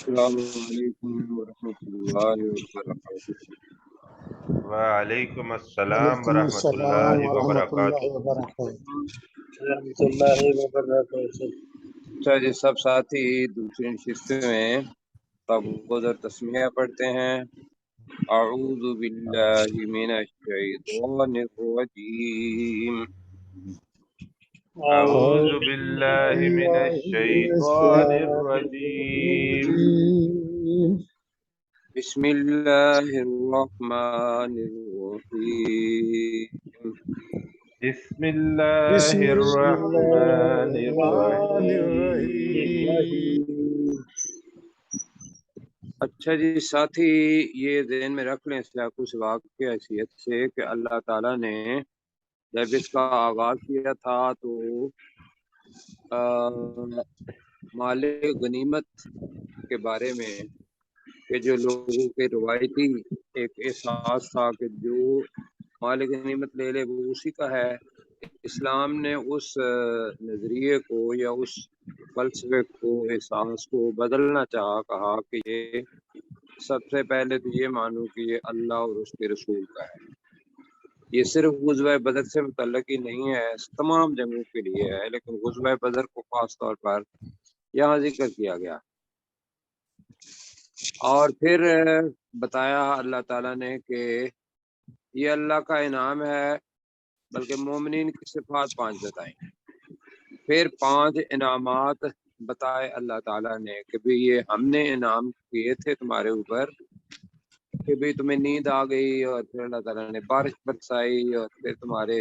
السلام علیکم ورحمۃ اللہ وبرکاتہ۔ وعلیکم السلام وعلیکم ورحمۃ السلام اللہ ورحمۃ اللہ وبرکاتہ۔ وبرکاتہ۔ ورحمۃ اللہ وبرکاتہ۔ اچھا جی، سب ساتھی دوسری نشست میں تبوذ اور تسمیہ پڑھتے ہیں۔ اعوذ باللہ من الشیطان الرجیم، اعوذ أعوذ باللہ من بالله من الشیطان الرجیم۔ الرجيم. بسم اللہ الرحمن الرحیم۔ بسم اللہ بسم الرحمن الرحمن الرحیم۔ الرحيم. اچھا جی ساتھی، یہ ذہن میں رکھ لیں اس لاکھوں سوا کی حیثیت سے کہ اللہ تعالیٰ نے جب اس کا آغاز کیا تھا تو مال غنیمت کے بارے میں کہ جو لوگوں کے روایتی ایک احساس تھا کہ جو مال غنیمت لے لے وہ اسی کا ہے، اسلام نے اس نظریے کو یا اس فلسفے کو، احساس کو بدلنا چاہا، کہا کہ یہ سب سے پہلے تو یہ مانو کہ یہ اللہ اور اس کے رسول کا ہے۔ یہ صرف غزوہ بدر سے متعلق ہی نہیں ہے، تمام جنگوں کے لیے ہے، لیکن غزوہ بدر کو خاص طور پر یہاں ذکر کیا گیا۔ اور پھر بتایا اللہ تعالیٰ نے کہ یہ اللہ کا انعام ہے، بلکہ مومنین کی صفات 5 بتائیں، پھر 5 انعامات بتائے اللہ تعالیٰ نے کہ بھی یہ ہم نے انعام کیے تھے تمہارے اوپر، کہ بھی تمہیں نیند آ گئی اور پھر اللہ تعالیٰ نے بارش برسائی اور پھر تمہارے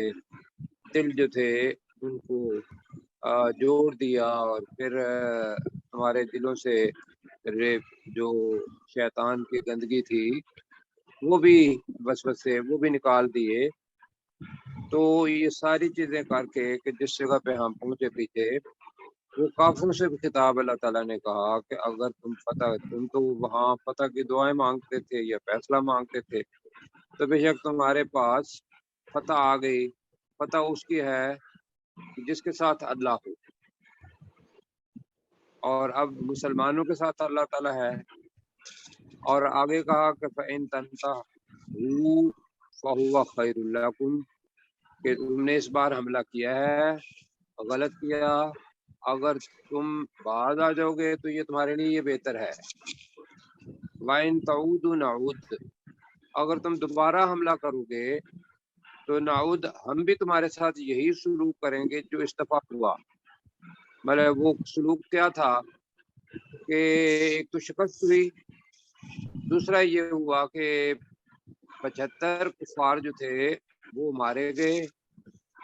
دل جو تھے ان کو جوڑ دیا، اور پھر تمہارے دلوں سے جو شیطان کی گندگی تھی وہ بھی وسوسے وہ بھی نکال دیے۔ تو یہ ساری چیزیں کر کے کہ جس جگہ پہ ہم پہنچے پیچھے، وہ کافروں سے بھی خطاب اللہ تعالیٰ نے کہا کہ اگر تم تو وہاں فتح کی دعائیں مانگتے تھے یا فیصلہ مانگتے تھے، تو بے شک تمہارے پاس فتح آ گئی۔ فتح اس کی ہے جس کے ساتھ اللہ ہو، اور اب مسلمانوں کے ساتھ اللہ تعالیٰ ہے۔ اور آگے کہا کہ فَإِن تَنْتَهُوا فَهُوَ خَيْرٌ لَكُمْ، کہ تم نے اس بار حملہ کیا ہے، غلط کیا، اگر تم باز آ جاؤ گے تو یہ تمہارے لیے یہ بہتر ہے۔ وَإِن تَعُودُوا نَعُودْ، اگر تم دوبارہ حملہ کرو گے تو نعود، ہم بھی تمہارے ساتھ یہی سلوک کریں گے جو اس دفعہ ہوا۔ مطلب وہ سلوک کیا تھا کہ ایک تو شکست ہوئی، دوسرا یہ ہوا کہ 75 کفار جو تھے وہ مارے گئے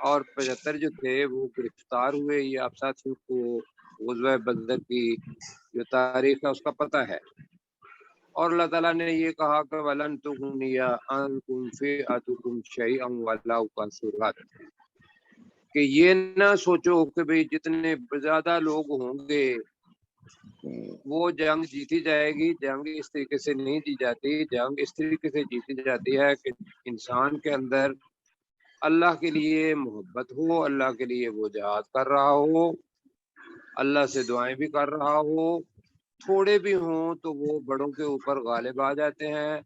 اور 75 جو تھے وہ گرفتار ہوئے۔ یہ آپ ساتھیوں کو غزوہ بدر کی جو تاریخ ہے اس کا پتہ ہے۔ اور اللہ تعالیٰ نے یہ کہا کہ وَلَن تُغْنِيَ عَنْكُمْ فِئَتُكُمْ شَيْئًا وَلَوْ كَثُرَتْ، کہ یہ نہ سوچو کہ بھئی جتنے زیادہ لوگ ہوں گے وہ جنگ جیتی جائے گی۔ جنگ اس طریقے سے نہیں جی جاتی، جنگ اس طریقے سے جیتی جاتی ہے کہ انسان کے اندر اللہ کے لیے محبت ہو، اللہ کے لیے وہ جہاد کر رہا ہو، اللہ سے دعائیں بھی کر رہا ہو، تھوڑے بھی ہوں تو وہ بڑوں کے اوپر غالب آ جاتے ہیں،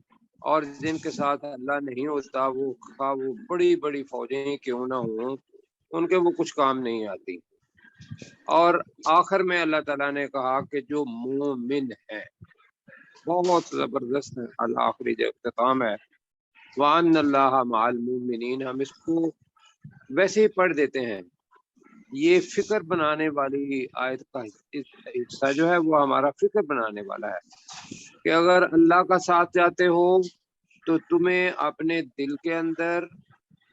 اور جن کے ساتھ اللہ نہیں ہوتا وہ خواہ وہ بڑی بڑی فوجیں کیوں نہ ہوں ان کے وہ کچھ کام نہیں آتی۔ اور آخر میں اللہ تعالیٰ نے کہا کہ جو مومن ہے، بہت زبردست آخری جو اختتام ہے، وَأَنَّ اللَّهَ مَعَ الْمُؤْمِنِينَ، ہم اس کو ویسے ہی پڑھ دیتے ہیں۔ یہ فکر بنانے والی آیت کا حصہ جو ہے وہ ہمارا فکر بنانے والا ہے کہ اگر اللہ کا ساتھ چاہتے ہو تو تمہیں اپنے دل کے اندر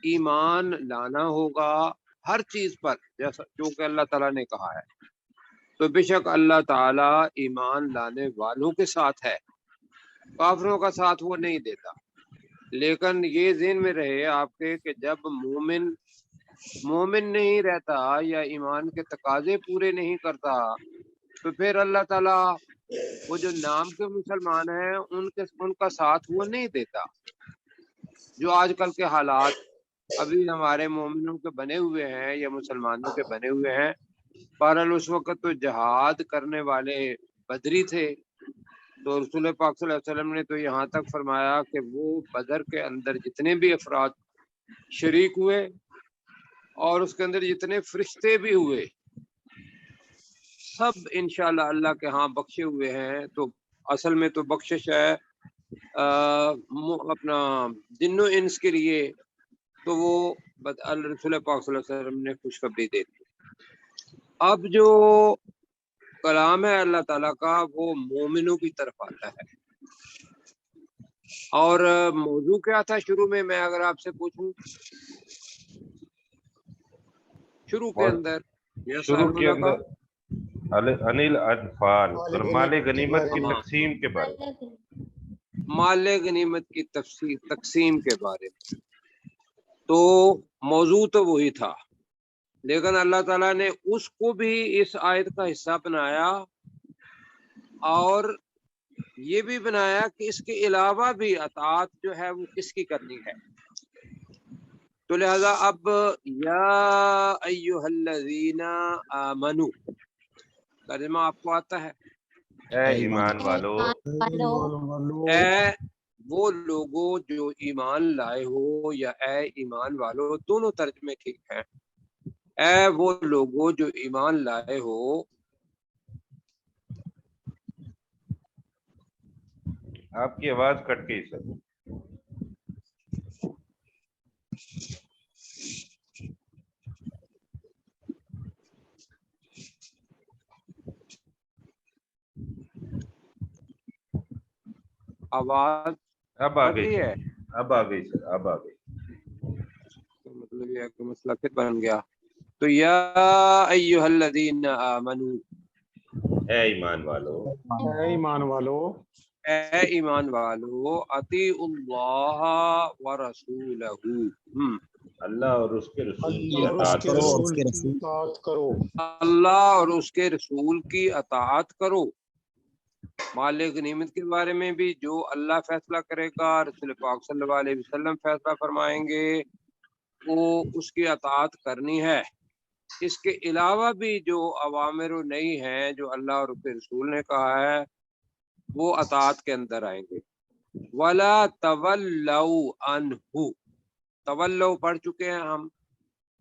ایمان لانا ہوگا، ہر چیز پر جیسا جو کہ اللہ تعالیٰ نے کہا ہے. تو بے شک اللہ تعالیٰ ایمان لانے والوں کے ساتھ ہے، کافروں کا ساتھ وہ نہیں دیتا. لیکن یہ ذہن میں رہے آپ کے کہ جب مومن نہیں رہتا یا ایمان کے تقاضے پورے نہیں کرتا تو پھر اللہ تعالیٰ وہ جو نام کے مسلمان ہیں ان کا ساتھ وہ نہیں دیتا. جو آج کل کے حالات ابھی ہمارے مومنوں کے بنے ہوئے ہیں یا مسلمانوں کے بنے ہوئے ہیں، بہرحال اس وقت تو جہاد کرنے والے بدری تھے، تو رسول پاک صلی اللہ علیہ وسلم نے تو یہاں تک فرمایا کہ وہ بدر کے اندر جتنے بھی افراد شریک ہوئے اور اس کے اندر جتنے فرشتے بھی ہوئے سب انشاءاللہ اللہ کے ہاں بخشے ہوئے ہیں. تو اصل میں تو بخشش ہے اپنا جن و انس کے لیے، تو وہ رسول پاک صلی اللہ علیہ وسلم نے خوشخبری دے دی. اب جو کلام ہے اللہ تعالیٰ کا وہ مومنوں کی طرف آتا ہے. اور موضوع کیا تھا شروع میں اگر آپ سے پوچھوں، شروع کے اندر انل انفال اور مال غنیمت کی تقسیم کے بارے میں، مال غنیمت کی تقسیم کے بارے میں. تو موضوع تو وہی تھا، لیکن اللہ تعالیٰ نے اس کو بھی اس آیت کا حصہ بنایا اور یہ بھی بنایا کہ اس کے علاوہ بھی اطاعت جو ہے وہ کس کی کرنی ہے. تو لہذا اب یا ایھا الذین آمنو ترجمہ آپ کو آتا ہے؟ اے ایمان والو، اے وہ لوگوں جو ایمان لائے ہو یا اے ایمان والو، دونوں ترجمے ٹھیک ہیں. اے وہ لوگوں جو ایمان لائے ہو. آپ کی آواز کٹ گئی سر. آواز اب آ کٹ گئی ہے، اب آ گئی سر، اب آ گئی. مطلب یہ ہے کہ مسئلہ پھر بن گیا. تو یا ایھا الذین آمنو، اے ایمان والو، اے ایمان والو، اے ایمان والو، اطیعوا اللہ ورسولہ، اللہ اور اس کے رسول کی اللہ اور اس اطاعت کے کرو. رسول کی اطاعت کرو. اللہ اور اس کے رسول کی اطاعت کرو. مال غنیمت کے بارے میں بھی جو اللہ فیصلہ کرے گا، رسول پاک صلی اللہ علیہ وسلم فیصلہ فرمائیں گے، وہ اس کی اطاعت کرنی ہے. اس کے علاوہ بھی جو اوامر و نہی ہیں جو اللہ اور اس کے رسول نے کہا ہے وہ اطاعت کے اندر آئیں گے. ولا تولوا عنہ، تولو پڑھ چکے ہیں ہم،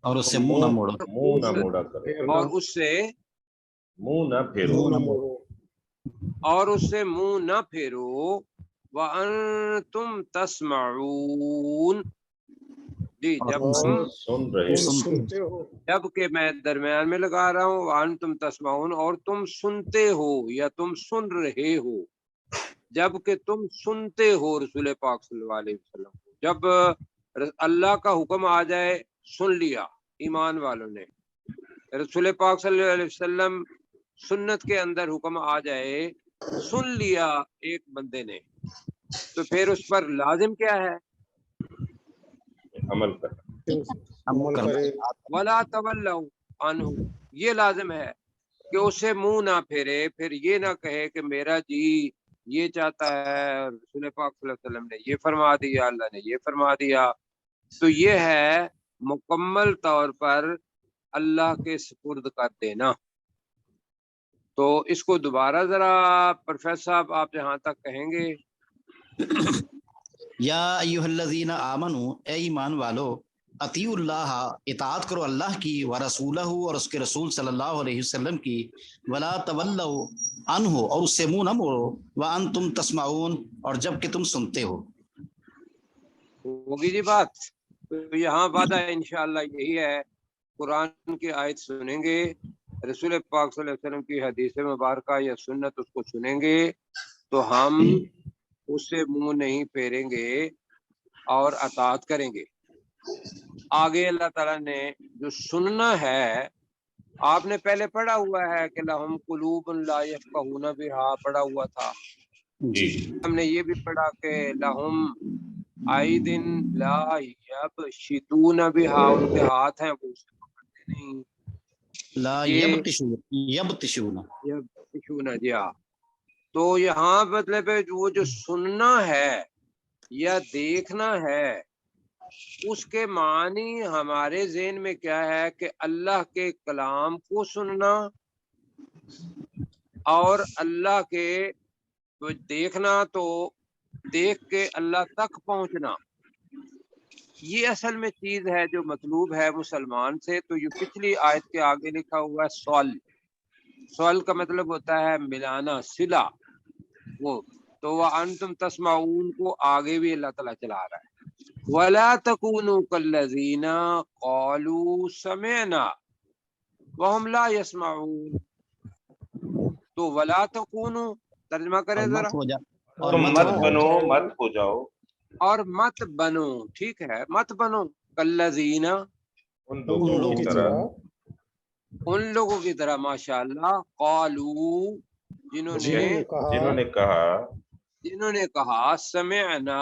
اور اس سے منہ نہ موڑو. منہ نہ موڑا کرو، اور اس سے منہ نہ پھیرو. اور اس سے منہ نہ پھیرو. وَأَنْتُمْ تَسْمَعُونَ، جی جب تم سن رہے ہو. سنتے ہو. جب کہ میں درمیان میں لگا رہا ہوں، وَأَنْتُمْ تَسْمَعُونَ، اور تم سنتے ہو یا تم سن رہے ہو. جب کہ تم سنتے ہو رسول پاک صلی اللہ علیہ وسلم کو. جب اللہ کا حکم آ جائے سن لیا ایمان والوں نے، رسول پاک صلی اللہ علیہ وسلم سنت کے اندر حکم آ جائے سن لیا ایک بندے نے، تو پھر اس پر لازم کیا ہے؟ عمل کرنا. عمل کرے. ولا تولوا عنہ، یہ لازم ہے کہ اسے منہ نہ پھیرے، پھر یہ نہ کہے کہ میرا جی یہ چاہتا ہے، رسول پاک صلی اللہ علیہ وسلم نے یہ فرما دیا، اللہ نے یہ فرما دیا. تو یہ ہے مکمل طور پر اللہ کے سپرد کر دینا. تو اس کو دوبارہ ذرا پروفیسر صاحب آپ جہاں تک کہیں گے. یا ایھا الذین آمنو، اے ایمان والو، اطیعوا اللہ، اطاعت کرو اللہ کی، ورسولہ، اور اس کے رسول صلی اللہ علیہ وسلم کی، ولا تولوا عنہ، اور اس سے منہ نہ موڑو، وانتم تسمعون، اور جب کہ تم سنتے ہو. ہوگی جی بات. تو یہاں وعدہ انشاءاللہ یہی ہے، قرآن کی آیت سنیں گے، رسول پاک صلی اللہ علیہ وسلم کی حدیث مبارکہ یا سنت اس کو سنیں گے تو ہم اس سے منہ نہیں پھیریں گے اور اطاعت کریں گے. آگے اللہ تعالیٰ نے جو سننا ہے، آپ نے پہلے پڑھا ہوا ہے کہ لہم قلوب لا یفقہون بہا پڑھا ہوا تھا، جی ہم نے یہ بھی پڑھا کہ لہم عیدن لا یبشتون بہا، ان کے ہاتھ ہیں وہ اسے پکڑتے نہیں، لا یہ یبتشون یبشتون جی ہاں۔ تو یہاں مطلب ہے وہ جو سننا ہے یا دیکھنا ہے، اس کے معنی ہمارے ذہن میں کیا ہے کہ اللہ کے کلام کو سننا اور اللہ کے دیکھنا، تو دیکھ کے اللہ تک پہنچنا، یہ اصل میں چیز ہے جو مطلوب ہے مسلمان سے۔ تو یہ پچھلی آیت کے آگے لکھا ہوا ہے سوال، سوال کا مطلب ہوتا ہے ملانا، صلہ، وہ تو وَأَنْتُمْ تَسْمَعُونَ کو آگے بھی اللہ تعالیٰ چلا رہا ہے، وَلَا تَكُونُوا كَالَّذِينَ قَالُوا سَمِعْنَا وَهُمْ لَا يَسْمَعُونَ۔ تو وَلَا تَكُونُوا ترجمہ کریں اور ذرا، مت ہو جا اور تم مت مت ہو بنو، مت ہو جاؤ اور مت بنو، ٹھیک ہے، مت بنو کالذین، ان ان لوگوں کی طرح ان لوگوں کی طرح، ماشاء اللہ، قالو جنہوں نے کہا سمعنا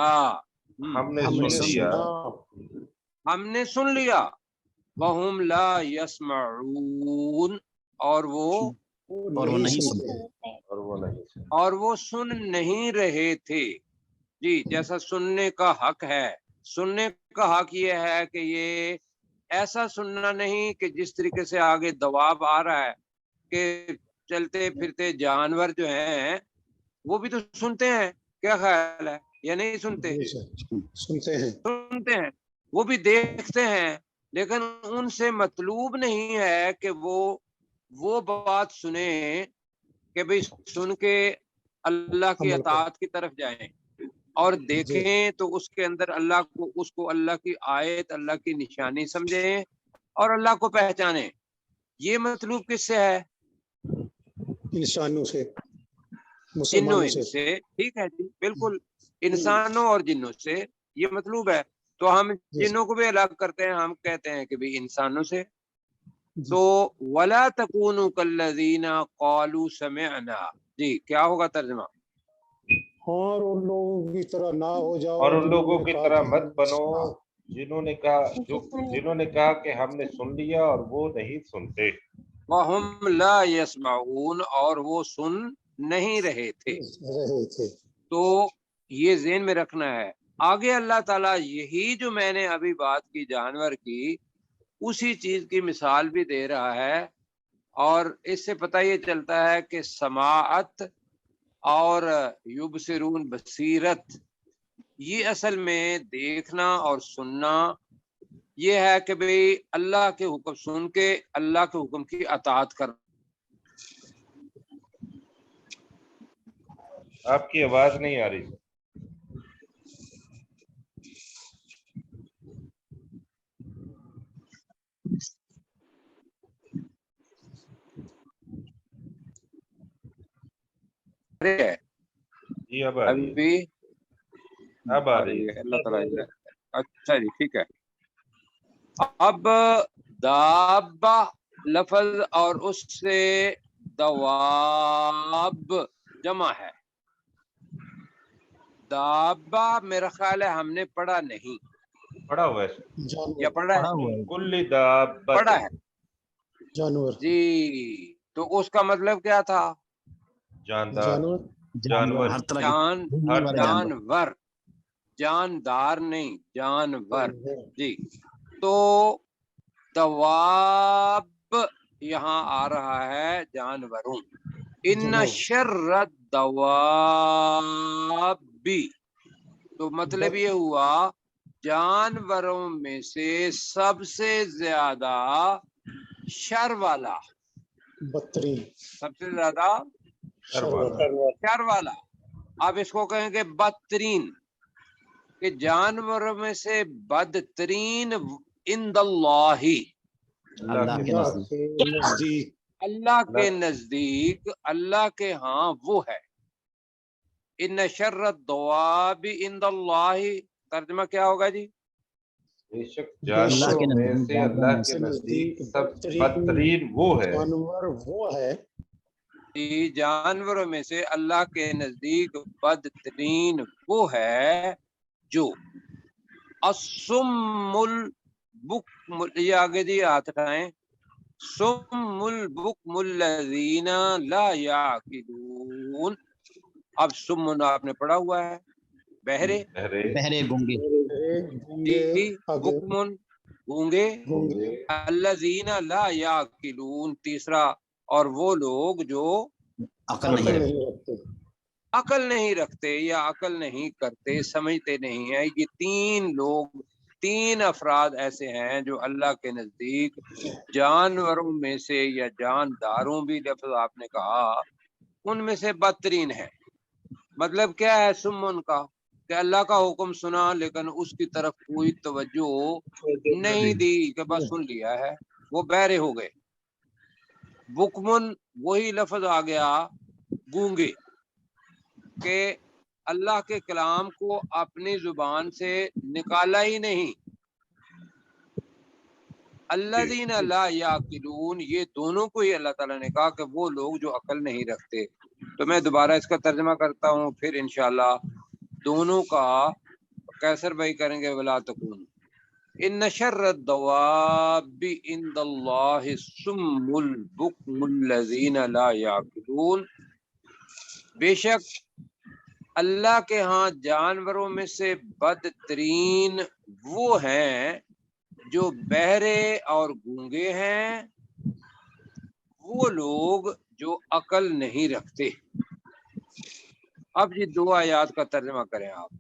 ہم نے ہم نے سن لیا، سنا ہم نے سن لیا، وہم لا یسمعون اور وہ نہیں سنتے، اور وہ نہیں سن۔ اور وہ سن نہیں رہے تھے۔ جی، جیسا سننے کا حق ہے، سننے کا حق یہ ہے کہ یہ ایسا سننا نہیں کہ جس طریقے سے آگے دواب آ رہا ہے کہ چلتے پھرتے جانور جو ہیں وہ بھی تو سنتے ہیں، کیا خیال ہے، یا نہیں سنتے؟ سنتے ہیں، سنتے ہیں، وہ بھی دیکھتے ہیں، لیکن ان سے مطلوب نہیں ہے کہ وہ بات سنیں کہ بھئی سن کے اللہ کی عمل کریں۔ اطاعت کی طرف جائیں، اور دیکھیں تو اس کے اندر اللہ کو، اس کو اللہ کی آیت، اللہ کی نشانی سمجھیں اور اللہ کو پہچانیں۔ یہ مطلوب کس سے ہے؟ انسانوں سے، جنوں مسلمانوں سے۔ سے، ٹھیک ہے جی، بالکل، انسانوں اور جنوں سے یہ مطلوب ہے۔ تو ہم جنوں کو بھی الگ کرتے ہیں، ہم کہتے ہیں کہ بھی انسانوں سے۔ تو وَلَا تَكُونُوا كَالَّذِينَ قَالُوا سَمِعْنَا، جی کیا ہوگا ترجمہ؟ اور ان لوگوں کی طرح نہ ہو جاؤ اور ان جنہوں لوگوں نے کی کہا طرح کہ مت ہم نے بنو سنا۔ جنہوں نے کہا کہ ہم نے سن لیا اور وہ نہیں سنتے۔ وَهُمْ لَا يَسْمَعُونَ اور وہ سن نہیں رہے تھے۔ رہے تھے۔ تو یہ ذہن میں رکھنا ہے۔ آگے اللہ تعالیٰ یہی جو میں نے ابھی بات کی جانور کی، اسی چیز کی مثال بھی دے رہا ہے، اور اس سے پتہ یہ چلتا ہے کہ سماعت اور یبصرون بصیرت، یہ اصل میں دیکھنا اور سننا، یہ ہے کہ بھئی اللہ کے حکم سن کے اللہ کے حکم کی اطاعت کرنا۔ آپ کی آواز نہیں آ رہی۔ جی اب آ رہی ہے، ابھی اب آ رہی ہے۔ اللہ تعالیٰ، اچھا جی، ٹھیک ہے۔ اب دابہ لفظ اور اس سے دواب جمع ہے۔ دابہ میرا خیال ہے ہم نے پڑھا نہیں، پڑھا ہوا ہے، یا پڑھا پڑا ہے؟ ہوا ہے کل دابت، پڑھا ہے جانور، جی۔ تو اس کا مطلب کیا تھا؟ جاندار، جانور، ہر طرح جان، کے بھوکنے والے جانور۔ جانور، جاندار نہیں، جانور، جی۔ تو دواب یہاں آ رہا ہے جانوروں، ان شر الدواب، تو مطلب یہ ہوا جانوروں میں سے سب سے زیادہ شر والا، بدترین، سب سے زیادہ شر والا، شر والا، آپ اس کو کہیں گے بدترین، کہ جانوروں میں سے بدترین عند اللہ، اللہ کے اللہ نزدیک کے نزدیک، اللہ کے نزدیک، اللہ کے ہاں وہ ہے۔ ان شر الدواب عند اللہ، ترجمہ کیا ہوگا جی؟ بے شک اللہ کے جانوروں میں نزدیک سے اللہ کے نزدیک سب بدترین وہ ہے جانور وہ ہے جانوروں میں سے اللہ کے نزدیک بدترین وہ ہے جو الصم البکم، یہ آگے جی ہاتھ اٹھائیں، صم البکم الذین لا یعقلون۔ اب صم آپ نے پڑھا ہوا ہے، بہرے، بہرے گنگے، گونگے آگے بکمن گونگے، گونگے الذین لا یعقلون تیسرا، اور وہ لوگ جو عقل نہیں رکھتے۔ نہیں رکھتے۔ عقل نہیں رکھتے یا عقل نہیں کرتے، سمجھتے نہیں ہیں۔ یہ تین لوگ، تین افراد ایسے ہیں جو اللہ کے نزدیک جانوروں میں سے یا جانداروں بھی لفظ آپ نے کہا ان میں سے بدترین ہے۔ مطلب کیا ہے سمن کا؟ کہ اللہ کا حکم سنا لیکن اس کی طرف کوئی توجہ نہیں دی، کہ بس سن لیا ہے، وہ بہرے ہو گئے۔ بکمن وہی لفظ آ گیا گونگے، کہ اللہ کے کلام کو اپنی زبان سے نکالا ہی نہیں۔ الذین لا یعقلون، یہ دونوں کو ہی اللہ تعالیٰ نے کہا کہ وہ لوگ جو عقل نہیں رکھتے۔ تو میں دوبارہ اس کا ترجمہ کرتا ہوں، پھر انشاءاللہ دونوں کا کیسر بھائی کریں گے۔ ولا تکون ان شر الدواب عند اللہ الصم البکم الذین لا یعقلون، بے شک اللہ کے ہاں جانوروں میں سے بدترین وہ ہیں جو بہرے اور گونگے ہیں، وہ لوگ جو عقل نہیں رکھتے۔ اب یہ دو آیات کا ترجمہ کریں آپ۔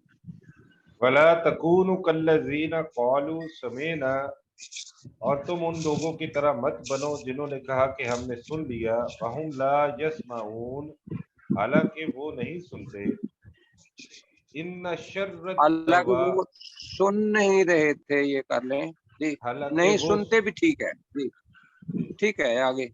ولا تکونوا کالذین قالوا سمعنا، اور تم ان لوگوں کی طرح مت بنو جنہوں نے کہا کہ ہم نے سن لیا، وہم لا یسمعون، حالانکہ وہ نہیں سنتے۔ ان شر اللہ کو الدواب، وہ سن نہیں رہے تھے، یہ کر لیں جی، حالانکہ نہیں وہ سنتے بھی ٹھیک ہے جی، ٹھیک ہے آگے۔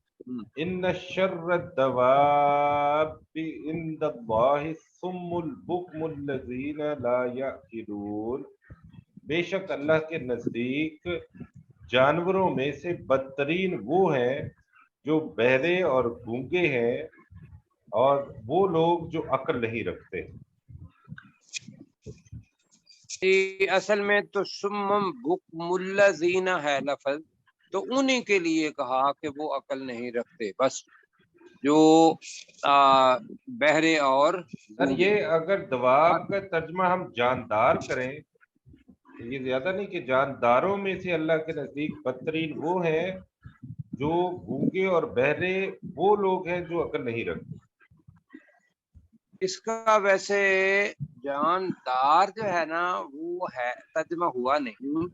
ان شر الدواب عند اللہ الصم البکم الذین لا یعقلون، بے شک اللہ کے نزدیک جانوروں میں سے بدترین وہ ہیں جو بہرے اور گونگے ہیں، اور وہ لوگ جو عقل نہیں رکھتے۔ جی اصل میں تو سمم بکم الذین ہے لفظ، تو انہی کے لیے کہا کہ وہ عقل نہیں رکھتے، بس جو بہرے اور سر گونگے۔ یہ اگر دواب کا ترجمہ ہم جاندار کریں تو یہ زیادہ نہیں کہ جانداروں میں سے اللہ کے نزدیک بدترین وہ ہیں جو گونگے اور بہرے وہ لوگ ہیں جو عقل نہیں رکھتے۔ اس کا ویسے جاندار جو ہے نا وہ ہے ترجمہ ہوا نہیں،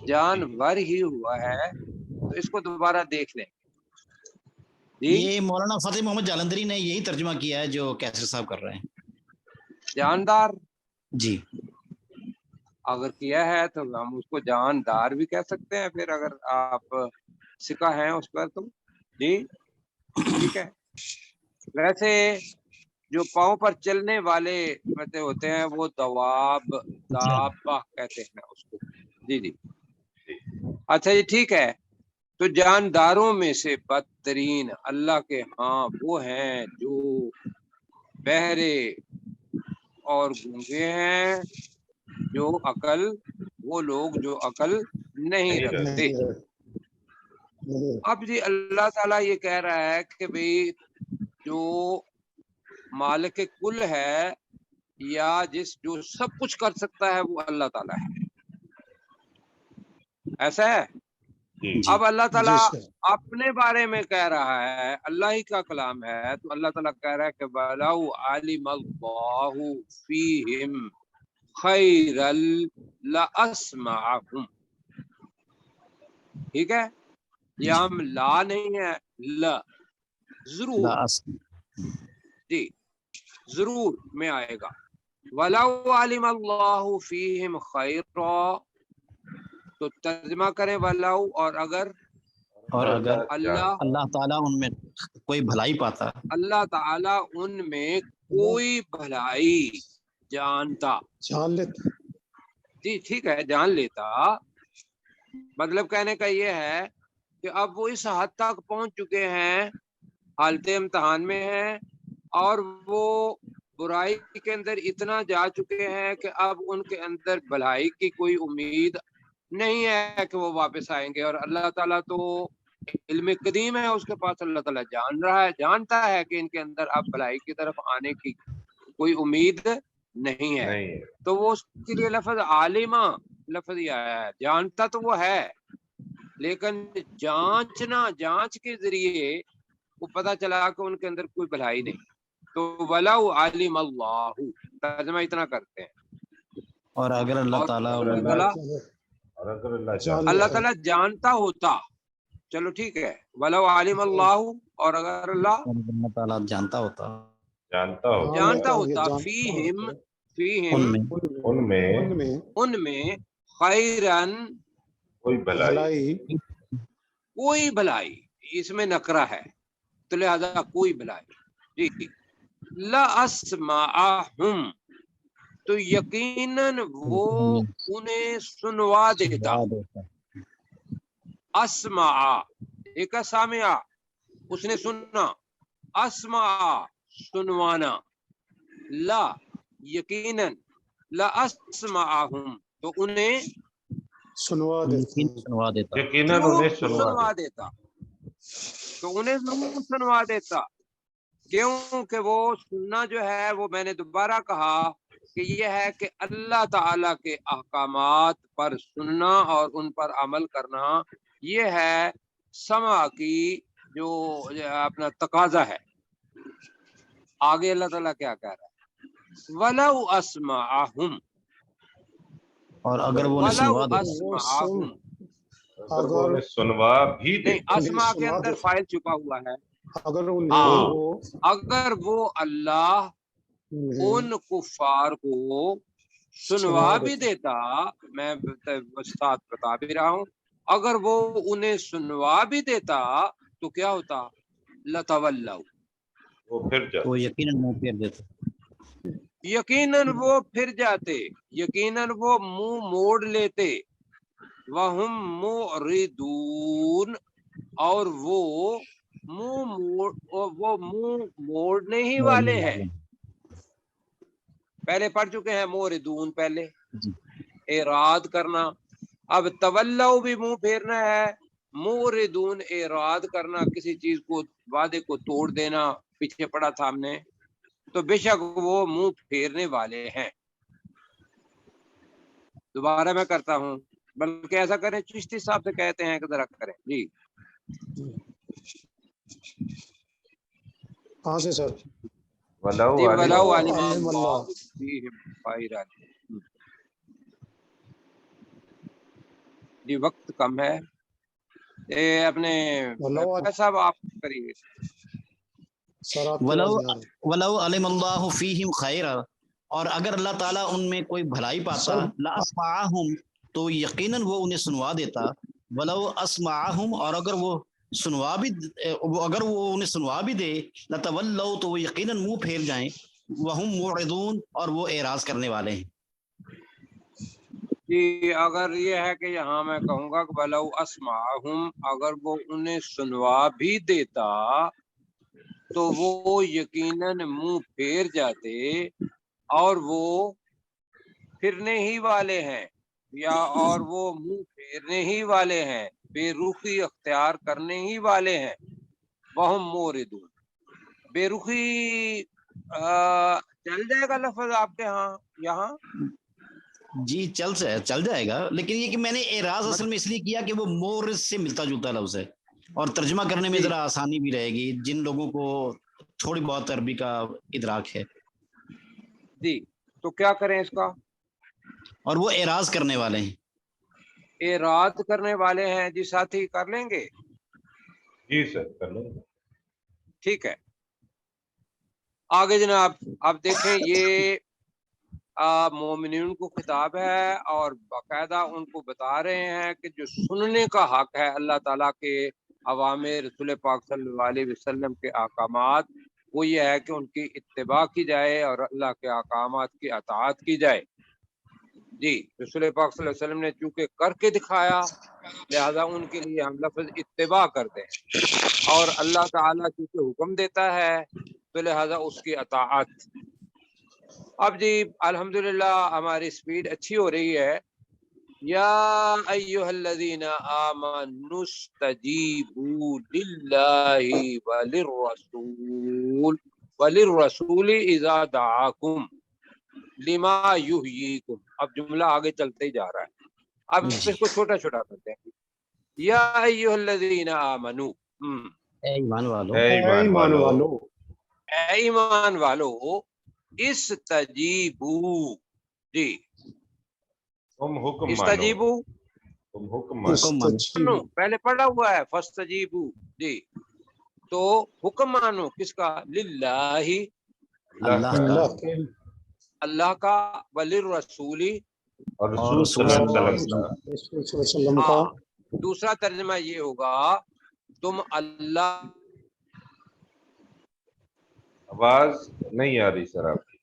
جانور ہی ہوا ہے، تو اس کو دوبارہ دیکھ لیں جی۔ یہ مولانا فتح محمد جالندری نے یہی ترجمہ کیا ہے جو کیسر صاحب کر رہے ہیں جاندار جی۔ اگر کیا ہے تو ہم اس کو جاندار بھی کہہ سکتے ہیں، پھر اگر آپ سکھا ہیں اس پر تو جی ٹھیک ہے۔ ویسے جو پاؤں پر چلنے والے ہوتے ہیں وہ دواب، دابہ کہتے ہیں اس کو جی جی۔ اچھا جی ٹھیک ہے، تو جانداروں میں سے بدترین اللہ کے ہاں وہ ہیں جو بہرے اور گونگے ہیں، جو عقل، وہ لوگ جو عقل نہیں رکھتے۔ اب جی اللہ تعالیٰ یہ کہہ رہا ہے کہ بھئی جو مالک کل ہے یا جو سب کچھ کر سکتا ہے وہ اللہ تعالیٰ ہے، ایسا ہے۔ اب اللہ تعالیٰ اپنے بارے میں کہہ رہا ہے، اللہ ہی کا کلام ہے، تو اللہ تعالیٰ کہہ رہا ہے کہ وَلَوْ عَلِمَ اللَّهُ فِيهِمْ خَيْرًا لَأَسْمَعَهُمْ، ٹھیک ہے، یہ ہم لا نہیں ہے، لا ضرور جی ضرور میں آئے گا۔ وَلَوْ عَلِمَ اللَّهُ فِيهِمْ خَيْرًا، تو ترجمہ کریں وَلَوْ، اور اگر اللہ تعالیٰ ان میں کوئی بھلائی پاتا، اللہ تعالیٰ ان میں کوئی بھلائی جانتا، جان لیتا جی ٹھیک ہے جان لیتا، مطلب کہنے کا یہ ہے کہ اب وہ اس حد تک پہنچ چکے ہیں، حالت امتحان میں ہیں، اور وہ برائی کے اندر اتنا جا چکے ہیں کہ اب ان کے اندر بھلائی کی کوئی امید نہیں ہے کہ وہ واپس آئیں گے. اور اللہ تعالیٰ تو علم قدیم ہے اس کے پاس، اللہ تعالیٰ جان رہا ہے، جانتا ہے کہ ان کے اندر اب بھلائی کی طرف آنے کی کوئی امید نہیں ہے. نہیں ہے. تو وہ اس کے لیے لفظ عالمہ لفظ ہی آیا ہے. جانتا تو وہ ہے، لیکن جانچ کے ذریعے وہ پتہ چلا کہ ان کے اندر کوئی بھلائی نہیں. تو وَلَوْ عَلِمَ اللَّهُ، ترجمہ اتنا کرتے ہیں. اور اگر اللہ تعالیٰ اور اللہ تعالیٰ اگر اللہ جان اللہ لیتا تعالیٰ جانتا ہوتا، چلو ٹھیک ہے، وَلَوْ عَلِمَ اللَّهُ، اور اگر اللہ تعالیٰ جانتا ہوتا جانتا ہو جانتا اللہ ہوتا جانتا فیہم ہوتا ان میں ان میں خیرن کوئی بھلائی بھلائی کوئی بھلائی، اس میں نکرہ ہے تو لہذا کوئی بھلائی. جی لَأَسْمَعَهُمْ، تو یقیناً وہ انہیں سنوا دیتا. اسمع ایک سامعہ، اس نے سننا، اسمع سنوانا، لا یقیناً، لَأَسْمَعَهُمْ تو انہیں سنوا دیتا یقیناً ضرور انہیں سنوا دیتا. تو انہیں ضرور سنوا دیتا. کیوں کہ وہ سننا جو ہے وہ میں نے دوبارہ کہا کہ یہ ہے کہ اللہ تعالیٰ کے احکامات پر سننا اور ان پر عمل کرنا، یہ ہے سمع کی جو اپنا تقاضا ہے. آگے اللہ تعالیٰ کیا کہہ رہا ہے؟ وَلَوْ أَسْمَعَهُمْ، اور اگر وہ انہیں وَلَوْ سنوا دے أَسْمَعَهُم، اگر وہ انہیں سنوا بھی دے. نہیں، اسمع کے اندر فائل چھپا ہوا ہے. اگر اگر وہ اللہ ان کفار کو سنوا بھی دیتا، میں ساتھ بتا بھی رہا ہوں، اگر وہ انہیں سنوا بھی دیتا تو کیا ہوتا؟ لَتَوَلَّوْا، وہ پھر جاتے. تو یقیناً منہ پھیر دیتے. یقیناً وہ پھر جاتے، یقیناً وہ منہ موڑ لیتے. وَهُمْ مُعْرِضُونَ، اور وہ منہ موڑنے ہی والے ہیں. پہلے پڑھ چکے ہیں موردون، پہلے اعراض کرنا. اب تولو بھی منہ پھیرنا ہے، موردون اعراض کرنا، کسی چیز کو وعدے کو توڑ دینا، پیچھے پڑا تھا ہم نے. تو بے شک وہ منہ پھیرنے والے ہیں. دوبارہ میں کرتا ہوں، بلکہ ایسا کریں چشتی صاحب سے کہتے ہیں کہ ذرا کریں. جی کہاں سے سر؟ وَلَوْ جی وَلَوْ عَلِمَ عَلِمَ اللَّهُ فِيهِمْ خَيْرًا. جی وقت کم ہے، اپنے صاحب آپ کریے. سر آپ کی ولو آواز نہیں آ رہی. ولو علم اللہ فیہم خیرا، اور اگر اللہ تعالیٰ ان میں کوئی بھلائی پاتا، لاسمعہم تو یقیناً وہ انہیں سنوا دیتا. ولو اسمعہم، اور اگر وہ انہیں سنوا بھی دے، لتولوا تو وہ یقیناً منہ پھیر جائیں. وہم معرضون، اور وہ اعراض کرنے والے ہیں. جی اگر یہ ہے کہ یہاں میں کہوں گا کہ ولو اسمعہم، اگر وہ انہیں سنوا بھی دیتا تو وہ یقیناً منہ پھیر جاتے، اور وہ پھرنے ہی والے ہیں، یا اور وہ منہ پھیرنے ہی والے ہیں، بے رخی اختیار کرنے ہی والے ہیں. وہم موردون، بے رخی چل جائے گا لفظ آپ کے ہاں یہاں؟ جی چل جائے گا، لیکن یہ کہ میں نے اعراض اصل میں اس لیے کیا کہ وہ مورث سے ملتا جلتا لفظ ہے، اور ترجمہ کرنے میں ذرا آسانی بھی رہے گی جن لوگوں کو تھوڑی بہت عربی کا ادراک ہے. جی تو کیا کریں اس کا؟ اور وہ اعراض کرنے والے ہیں. اعراض کرنے والے ہیں. جی ساتھی کر لیں گے؟ جی سر کر لیں. ٹھیک ہے آگے جناب. آپ دیکھیں یہ مومنین کو خطاب ہے، اور باقاعدہ ان کو بتا رہے ہیں کہ جو سننے کا حق ہے اللہ تعالیٰ کے اوامر، رسول پاک صلی اللہ علیہ وسلم کے احکامات، وہ یہ ہے کہ ان کی اتباع کی جائے اور اللہ کے احکامات کی اطاعت کی جائے. جی رسول پاک صلی اللہ علیہ وسلم نے چونکہ کر کے دکھایا لہذا ان کے لیے ہم لفظ اتباع کرتے ہیں، اور اللہ تعالیٰ چونکہ حکم دیتا ہے تو لہذا اس کی اطاعت۔ اب جی الحمدللہ ہماری سپیڈ اچھی ہو رہی ہے۔ یا ایھا الذین آمنوا استجیبوا للہ وللرسول اذا دعاکم لما یحییکم۔ اب جملہ آگے چلتے ہی جا رہا ہے، اب اس کو چھوٹا چھوٹا کرتے ہیں۔ یا ایھا الذین آمنوا، اے ایمان والو، اے اے ایمان ایمان والو، والو، اے ایمان والو، استجیبوا، جی تم حکم مانو، استجیبوا تم حکم مانو، حکم مانو، مانو، پہلے پڑھا ہوا ہے فاستجیبوا، جی تو حکم مانو کس کا؟ للہ، اللہ کا اللہ کے اللہ کا، وللرسول، اور اور رسول رسول صلی صلی اللہ اللہ علیہ علیہ وسلم۔ وسلم رسول صلی اللہ علیہ وسلم کا ہاں دوسرا ترجمہ یہ ہوگا تم اللہ، آواز نہیں آ رہی سر آپ کی۔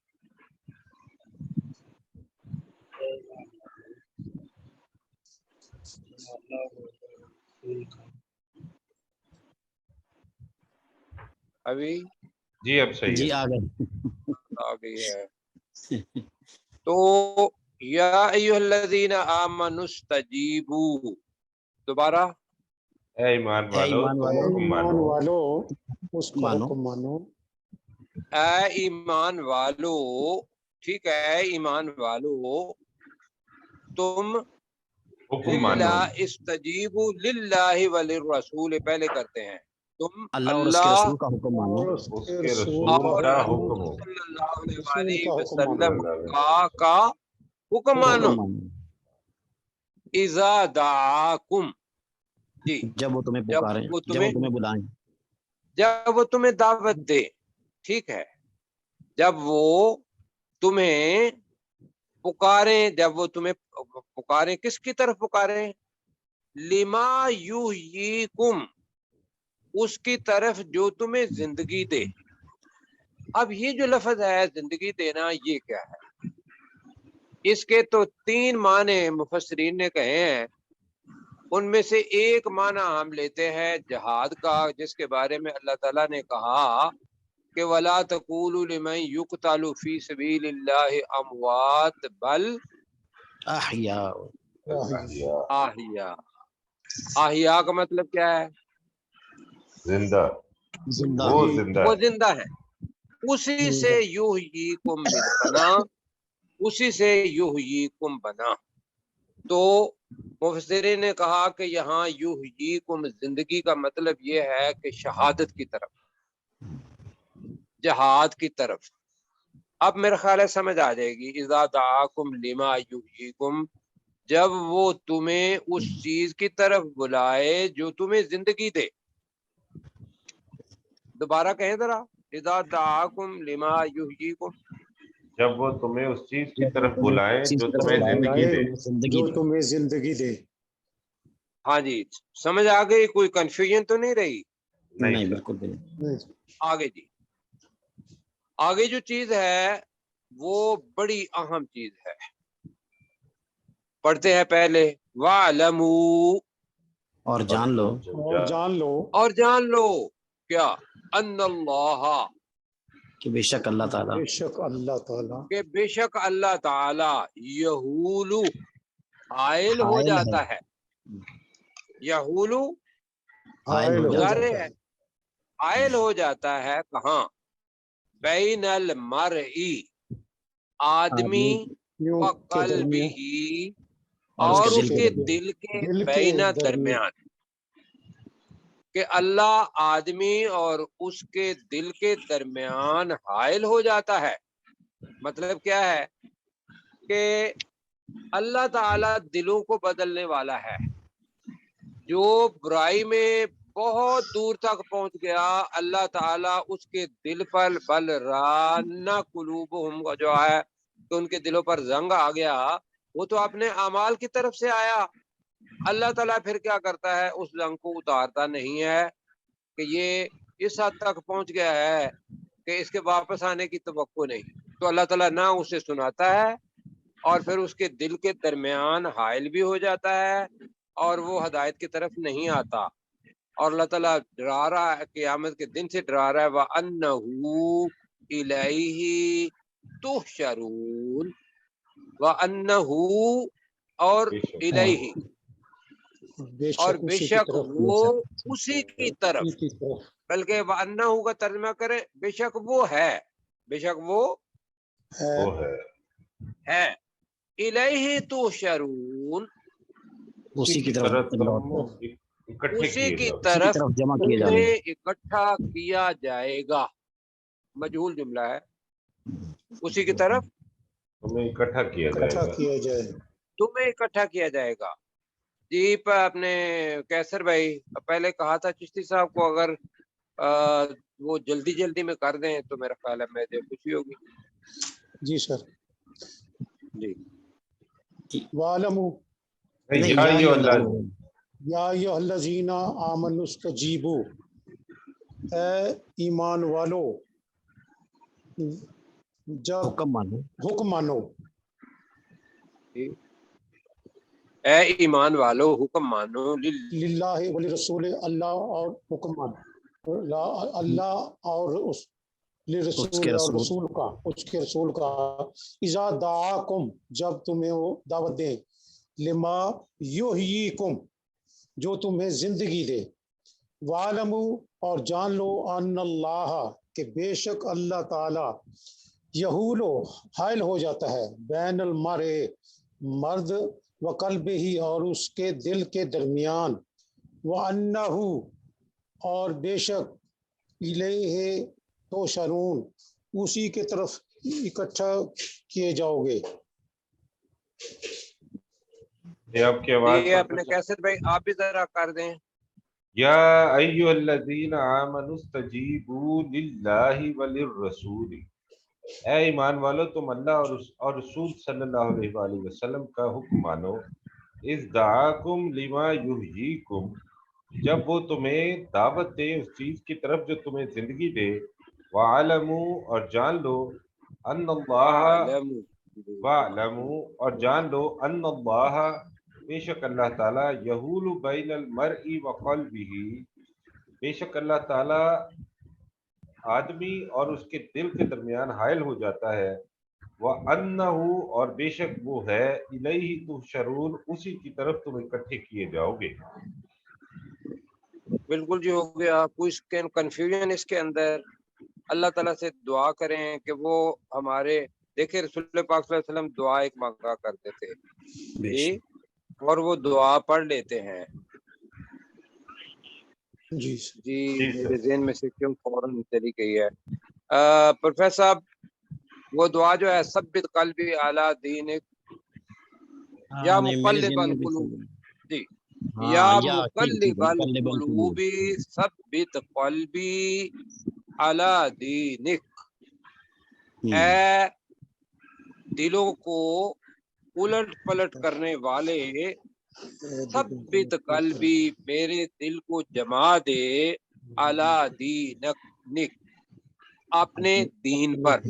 ابھی جی اب صحیح جی ہے۔ آ گئے۔ آ گئی ہے۔ تو یا ایھا الذین آمنوا استجیبوا، دوبارہ اے ایمان اے والو ایمان تم والو، حکم ایمان مانو، والو اس کا مانو، حکم مانو، اے ایمان والو، ٹھیک ہے، اے ایمان والو تم حکم مانو، للہ استجیبوا للہ وللرسول پہلے کرتے ہیں، تم اللہ اور اس کے اللہ رسول کا حکم مانو، اور اس اس کے کے رسول رسول اور کا رسول حکم ہو، صلی اللہ علیہ رسول وآلہ کا حکم مانو، وسلم کا حکم مانو، حکم مانو اذا دعاکم، جی جب وہ تمہیں جب پکاریں، وہ جب وہ تمہیں تمہیں بلائیں، جب وہ تمہیں دعوت دے، ٹھیک ہے، جب وہ تمہیں پکاریں، جب وہ تمہیں پکاریں کس کی طرف پکاریں؟ لما یحییکم، اس کی طرف جو تمہیں زندگی دے۔ اب یہ جو لفظ ہے زندگی دینا، یہ کیا ہے؟ اس کے تو 3 معنی مفسرین نے کہے ہیں، ان میں سے ایک معنی ہم لیتے ہیں جہاد کا، جس کے بارے میں اللہ تعالیٰ نے کہا کہ وَلَا تَقُولُوا لِمَن يُقْتَلُ فِي سَبِيلِ اللَّهِ أَمْوَاتٌ بَلْ احیاء، أَحْيَاءٌ۔ احیاء کا مطلب کیا ہے؟ زندہ، زندہ، وہ زندہ وہ ہے۔ زندہ ہے، اسی سے یحییکم بنا، اسی سے یحییکم بنا۔ تو مفسرین نے کہا کہ یہاں یحییکم زندگی کا مطلب یہ ہے کہ شہادت کی طرف، جہاد کی طرف۔ اب میرا خیال ہے سمجھ آ جائے گی، اذا دعاکم لما یحییکم، جب وہ تمہیں اس چیز کی طرف بلائے جو تمہیں زندگی دے۔ دوبارہ کہیں ذرا، اذا دعاکم لما یحییکم، جب وہ تمہیں اس چیز کی جب وہ طرف تمہیں بلائیں اس چیز جو کی طرف تمہیں بلائے زندگی بلائے دے۔ تمہیں زندگی جو دے۔ تمہیں زندگی دے۔ ہاں جی سمجھ آ گئی؟ کوئی کنفیوژن تو نہیں رہی؟ نہیں نہیں سر، بالکل بھی نہیں۔ نہیں، آگے جی، آگے جو چیز ہے وہ بڑی اہم چیز ہے، پڑھتے ہیں پہلے وَاعْلَمُوا، اور جان لو اور جان لو اور جان لو کیا؟ ان اللہ، کہ بے شک اللہ تعالیٰ بے شک اللہ تعالیٰ کہ بے شک اللہ تعالی یحول، حائل ہو حائل ہے، جاتا ہے، یحول حائل ہو جاتا مضارع جاتا ہے، حائل ہو جاتا ہے کہاں؟ بین المرئی، آدمی یوں و کے درمیان قلبہ، اور اور اس اس کے کے دل دل کے دل کے بین درمیان درمیان، کہ اللہ آدمی اور اس کے دل کے درمیان حائل ہو جاتا ہے۔ مطلب کیا ہے کہ اللہ تعالی دلوں کو بدلنے والا ہے۔ جو برائی میں بہت دور تک پہنچ گیا، اللہ تعالیٰ اس کے دل پر بل ران قلوبہم کا جو ہے تو ان کے دلوں پر زنگ آ گیا، وہ تو اپنے اعمال کی طرف سے آیا۔ اللہ تعالیٰ پھر کیا کرتا ہے؟ اس زنگ کو اتارتا نہیں ہے کہ یہ اس حد تک پہنچ گیا ہے کہ اس کے واپس آنے کی توقع نہیں، تو اللہ تعالیٰ نہ اسے سناتا ہے اور پھر اس کے دل کے درمیان حائل بھی ہو جاتا ہے اور وہ ہدایت کی طرف نہیں آتا، اور اللہ تعالیٰ ڈرا رہا ہے، قیامت کے دن سے ڈرا رہا ہے، وَأَنَّهُ إِلَيْهِ تُحْشَرُونَ، وَأَنَّهُ اور بے شک إِلَيْهِ بے اور شک بے اسی کی شک طرف وہ اسی کی طرف، اسی کی طرف بلکہ وَأَنَّهُ کا ترجمہ کریں بے شک وہ ہے، بے شک وہ ہے۔ وہ ہے ہے، إِلَيْهِ تُحْشَرُونَ اسی کی طرف تم اکٹھے اسی کیے کی جاؤ۔ اسی کی طرف طرف جمع کیے جانے تمہیں اکٹھا کیا جائے گا، مجہول جملہ ہے، اسی کی طرف تمہیں اکٹھا کیا جائے اکٹھا گا۔ کیا جائے۔ تمہیں اکٹھا کیا جائے گا۔ جی اپنے کیسر بھائی پہلے کہا تھا چشتی صاحب کو اگر وہ جلدی جلدی میں کر دیں تو میرا خیال ہے مجھے خوشی ہوگی۔ جی سر۔ جی وَعَلَمُوا نہیں، یا ایھا اللہ یا ایھا الذین آمنوا استجیبوا، اے ایمان والو جب حکم مانو، حکم مانو، جی اے ایمان والو حکم مانو للہ ولرسول، اللہ اور حکم مانو، اللہ اور اس اس کے لرسول اور رسول، رسول کا، اس کے رسول کا، اذا دعاکم جب تمہیں وہ دعوت دیں، لما یحییکم جو تمہیں زندگی دے، وَعَلَمُوا اور جان لو ان اللہ کہ بے شک اللہ تعالی یحول حائل ہو جاتا ہے بین المرء مرد و قلب ہی اور اس کے دل کے درمیان، وَأَنَّهُ اور بے شک الیہ تحشرون اسی کے طرف اکٹھا کیے جاؤ گے۔ یہ آپ کی آواز جی اپنے کیسر بھائی آپ بھی ذرا کر دیں۔ یا ایھا الذین آمنوا استجیبوا للہ وللرسول، اے ایمان والو تم اللہ اور رسول صلی اللہ علیہ وآلہ وسلم کا حکم مانو، اذ دعاکم لما یحییکم جب وہ تمہیں دعوت دے اس چیز کی طرف جو تمہیں زندگی دے، وَعَلَمُوا اور جان لو ان اللہ وَعْلَمُوا اور جان لو ان اللہ بے شک اللہ تعالیٰ یحول بین المرء وقلبہ بے شک اللہ تعالیٰ آدمی اور اس کے دل کے درمیان حائل ہو جاتا ہے، وَأَنَّهُ اور بے شک وہ ہے الیہ تحشرون اسی کی طرف تم اکٹھے کیے جاؤ گے۔ بالکل جی ہو گیا، کوئی کنفیوژن اس کے اندر؟ اللہ تعالیٰ سے دعا کریں کہ وہ ہمارے، دیکھیں رسول پاک صلی اللہ علیہ وسلم دعا ایک مانگا کرتے تھے جی، اور وہ دعا پڑھ لیتے ہیں جی جی، جی میرے سر۔ ذہن میں سے کیوں فوراً چلی گئی ہے۔ پروفیسر صاحب وہ دعا جو ہے ثبت قلبی اعلیٰ دینک یا مقلب القلوب، جی یا مقلب القلوب ثبت قلبی اعلیٰ دینک، اے دلوں کو الٹ پلٹ کرنے والے ثبت قلبی میرے دل کو جما دے اعلیٰ دینک اپنے دین پر،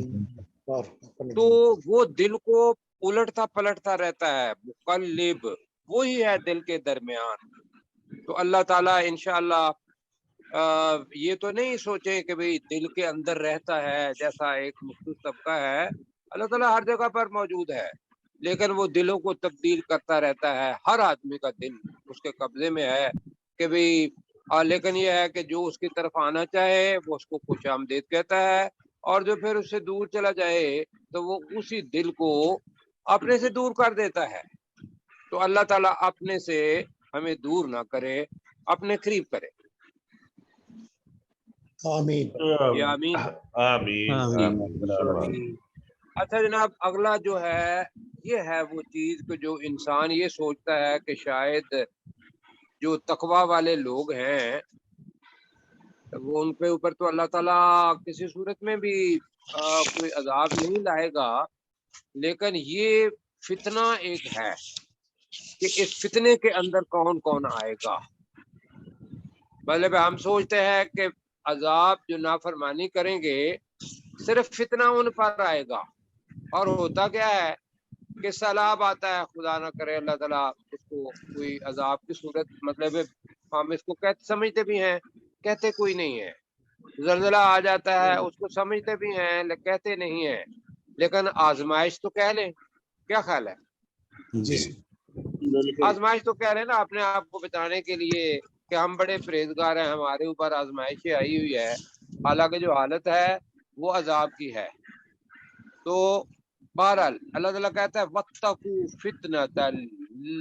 تو وہ دل کو الٹتا پلٹتا رہتا ہے، مقلب وہی ہے دل کے درمیان۔ تو اللہ تعالیٰ انشاءاللہ یہ تو نہیں سوچیں کہ بھئی دل کے اندر رہتا ہے جیسا ایک مخصوص طبقہ ہے، اللہ تعالیٰ ہر جگہ پر موجود ہے، لیکن وہ دلوں کو تبدیل کرتا رہتا ہے، ہر آدمی کا دل اس کے قبضے میں ہے کہ بھئی لیکن یہ ہے کہ جو اس کی طرف آنا چاہے وہ اس کو خوش آمدید کہتا ہے، اور جو پھر اس سے دور چلا جائے تو وہ اسی دل کو اپنے سے دور کر دیتا ہے۔ تو اللہ تعالیٰ اپنے سے ہمیں دور نہ کرے، اپنے قریب کرے۔ آمین یا آمین۔ آمین آمین۔ اچھا جناب، اگلا جو ہے یہ ہے وہ چیز کہ جو انسان یہ سوچتا ہے کہ شاید جو تقوی والے لوگ ہیں وہ ان کے اوپر تو اللہ تعالیٰ کسی صورت میں بھی کوئی عذاب نہیں لائے گا، لیکن یہ فتنہ ایک ہے کہ اس فتنے کے اندر کون کون آئے گا۔ مطلب ہم سوچتے ہیں کہ عذاب جو نافرمانی کریں گے صرف فتنہ ان پر آئے گا، اور ہوتا کیا ہے کہ سیلاب آتا ہے، خدا نہ کرے اللہ تعالیٰ اس کو کوئی عذاب کی صورت، مطلب ہم اس کو کہتے سمجھتے بھی ہیں، کہتے کوئی نہیں ہے، زلزلہ آ جاتا ہے اس کو سمجھتے بھی ہیں کہتے نہیں ہیں، لیکن آزمائش تو کہہ لیں، کیا خیال ہے؟ جی بالکل آزمائش تو کہہ رہے ہیں نا اپنے آپ کو بچانے کے لیے کہ ہم بڑے پرہیزگار ہیں، ہمارے اوپر آزمائشیں آئی ہوئی ہے، حالانکہ جو حالت ہے وہ عذاب کی ہے۔ تو بہرحال اللہ تعالیٰ کہتا ہے وَاتَّقُوا فِتْنَةً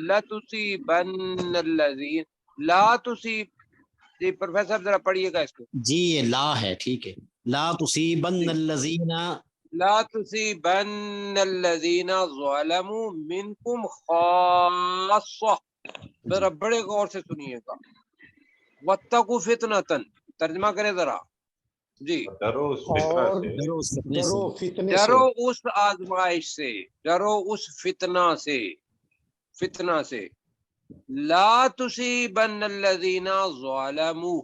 لَتُصِيبَنَّ الَّذِينَ لا تصیب۔ جی پروفیسر ذرا پڑھیے گا اس کو۔ جی یہ لا ہے، ٹھیک ہے، لا تصیبن الذین، لا تصيبن الذين ظلموا منكم خاصة، ذرا بڑے غور سے سنیے گا۔ واتقوا فتنة، ترجمہ کرے ذرا جی، ڈرو اس فتنہ اور سے، ڈرو اس فتنے سے، ڈرو فتنے ڈرو سے، اس آزمائش سے، ڈرو اس فتنہ سے، فتنہ سے۔ لا تصيبن الذين ظلموا،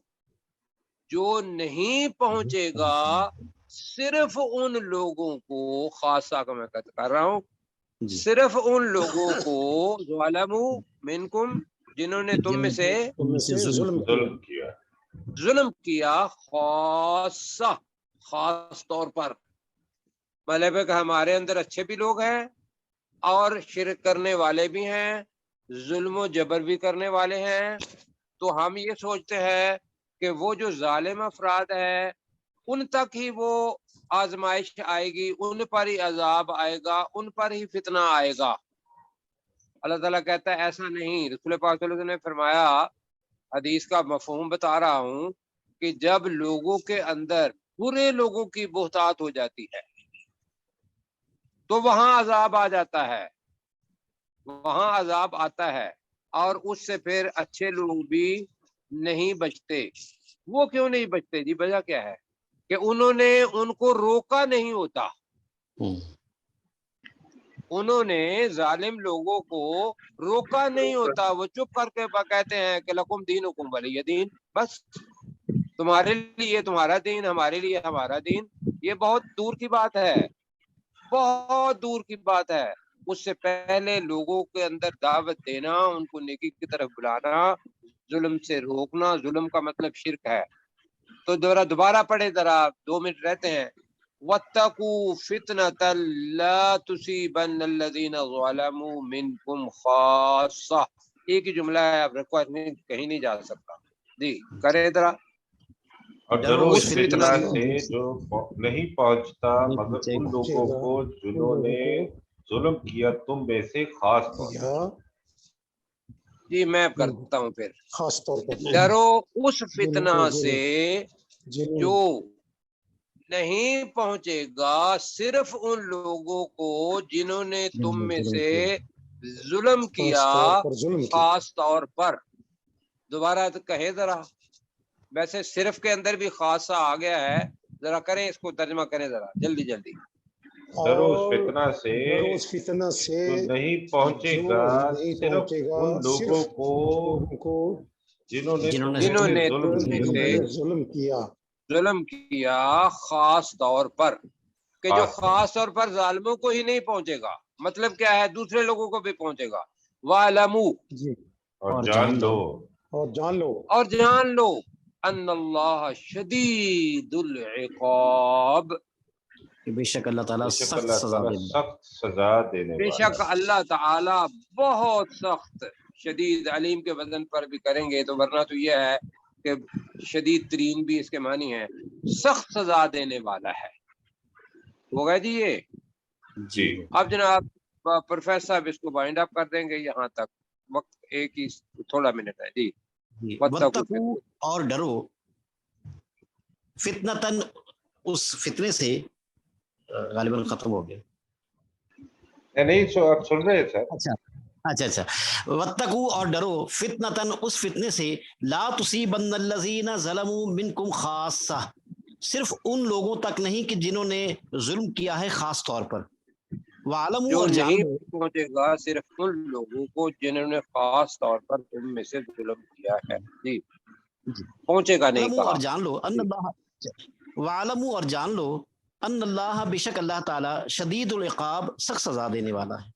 جو نہیں پہنچے گا صرف ان لوگوں کو، خاصہ کا میں کر رہا ہوں، جی صرف ان لوگوں کو ظلموا منکم، جنہوں نے تم میں سے تم میں سے ظلم کیا، ظلم کیا، ظلم کیا، خاصہ خاص طور پر، مطلب ہے کہ ہمارے اندر اچھے بھی لوگ ہیں اور شرک کرنے والے بھی ہیں، ظلم و جبر بھی کرنے والے ہیں، تو ہم یہ سوچتے ہیں کہ وہ جو ظالم افراد ہیں ان تک ہی وہ آزمائش آئے گی، ان پر ہی عذاب آئے گا، ان پر ہی فتنہ آئے گا۔ اللہ تعالیٰ کہتا ہے ایسا نہیں، رسول پاک صلی اللہ علیہ وسلم نے فرمایا، حدیث کا مفہوم بتا رہا ہوں، کہ جب لوگوں کے اندر برے لوگوں کی بہتات ہو جاتی ہے تو وہاں عذاب آ جاتا ہے، وہاں عذاب آتا ہے، اور اس سے پھر اچھے لوگ بھی نہیں بچتے۔ وہ کیوں نہیں بچتے؟ جی وجہ کیا ہے؟ کہ انہوں نے ان کو روکا نہیں ہوتا، انہوں نے ظالم لوگوں کو روکا نہیں ہوتا، وہ چپ کر کے کہتے ہیں کہ لکم دینکم ولی دین، بس تمہارے لیے تمہارا دین، ہمارے لیے ہمارا دین۔ یہ بہت دور کی بات ہے، بہت دور کی بات ہے۔ اس سے پہلے لوگوں کے اندر دعوت دینا، ان کو نیکی کی طرف بلانا، ظلم سے روکنا، ظلم کا مطلب شرک ہے۔ تو دوبارہ پڑھے ذرا، 2 منٹ رہتے ہیں۔ وَاتَّقُوا فِتْنَةً لَا تُصِيبَنَّ الَّذِينَ ظَلَمُوا مِنْكُمْ خَاصَّةً، ایک ہی جملہ ہے، آپ ریکوائر کہیں نہیں جا سکتا۔ جی کرے ذرا۔ اور ڈرو اس اس فتنہ فتنہ سے جو نہیں پہنچتا نہیں مگر پہنچے ان گا، لوگوں کو جنہوں نے ظلم کیا تم میں سے خاص طور پر۔ یا جی میں کرتا ہوں پھر۔ خاص طور پر ڈرو اس فتنہ سے جنہوں جو نہیں پہنچے گا صرف ان لوگوں کو جنہوں نے تم میں سے ظلم کیا، خاص طور پر ظلم کیا۔ خاص طور پر۔ دوبارہ تو کہے ذرا، ویسے صرف کے اندر بھی خاصہ آ گیا ہے، ذرا کریں اس کو، ترجمہ کریں ذرا جلدی جلدی۔ ڈرو اس اور فتنہ سے ڈرو اس فتنہ سے جو نہیں پہنچے جو گا نہیں صرف پہنچے گا ان لوگوں صرف کو ان لوگوں کو جنہوں نے جنہوں تم نے جنہوں میں نے سے ظلم تم میں کیا۔ سے ظلم کیا، ظلم کیا خاص طور پر، کہ جو خاص طور پر ظالموں کو ہی نہیں پہنچے گا، مطلب کیا ہے؟ دوسرے لوگوں کو بھی پہنچے گا۔ وَاعْلَمُوا، جی، اور جان لو، اور جان لو اور جان لو، ان اللہ شدید العقاب، کہ بے شک اللہ تعالیٰ بے شک سخت اللہ سزا تعالیٰ دے گا۔ سخت سزا دینے بے والا شک ہے۔ اللہ تعالی بہت سخت، شدید علیم کے وزن پر بھی کریں گے تو، ورنہ تو یہ ہے کہ شدید ترین بھی اس کے معنی ہے، سخت سزا دینے والا ہے۔ ہو گیا جی یہ؟ جی اب جناب پروفیسر صاحب اس کو بائنڈ اپ کر دیں گے، یہاں تک وقت ایک ہی تھوڑا منٹ ہے جی۔ وَاتَّقُوا، اور ڈرو، فتنتاً، اس فتنے سے، غالباً ختم ہو گیا، نہیں آپ سن رہے ہیں سر؟ اچھا اچھا اچھا، وَاتَّقُوا، اور ڈرو، فتنتاً، اس فتنے سے، لا تصیبن الذین ظلموا منکم خاصہ، صرف ان لوگوں تک نہیں کہ جنہوں نے ظلم کیا ہے خاص طور پر، وَعَلَمُوا، جو اور جان نہیں لو، پہنچے گا صرف ان لوگوں کو جنہوں نے خاص طور پر تم میں سے ظلم کیا ہے، جی پہنچے گا نہیں وَعَلَمُوا، کہا اور جان لو، ان اللہ، وَعَلَمُوا، اور جان لو، ان اللہ، بے شک اللہ تعالیٰ، شدید العقاب، سخت سزا دینے والا ہے۔